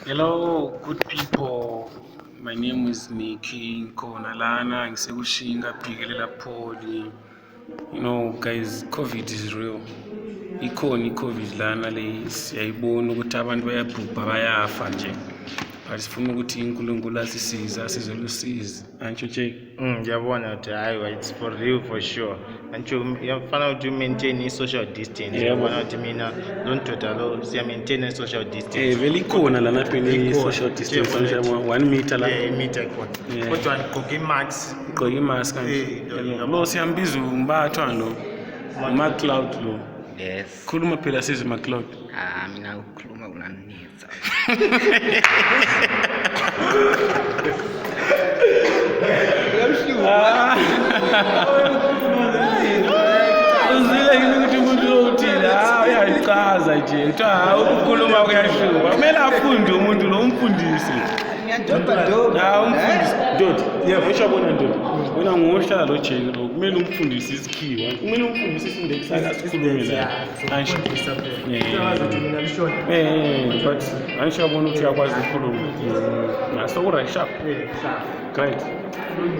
Hello, good people. My name is Nikki Nkona lana ngisekushinga phikelela pholi. You know guys, COVID is real. Ikhona iCovid lana le siyayibona ukuthi abantu bayabhubha bayafa nje. But sifuna ukuthi uNkulunkulu asisize asizolusize. Antsho nje. Ngiyabona ukuthi hayi it's for real for sure. Antsho uyafana ukuthi maintain i-social distance. Ngiyabona ukuthi mina lo ndoda lo siya maintain i-social distance. Vele ikhona lana phela i-social distance nje 1 meter la. Imeter ikhona. Kodwa ngigqoke i-mask. Ugqoke i-mask kanje. Lo siyambiza umbathwa lo. MaCloud lo. Yes. Khuluma phela sizwe MaCloud. Mina ukukhuluma kunanisa. Uzile ukuthi umuntu lo uthini uyayichaza nje kuthiwa ukukhuluma kuyahluka kumele afunde umuntu lo umfundisi umfundisi Dodi ngisho bona Dodi wena ngohlala lo jeni lo kumele umfundisi isikhiwa kumele umfundisi isindeki sakasikhulume la ansho but ansho bona ukuthi uyakwazi ukukhuluma ngaso ku right sharp great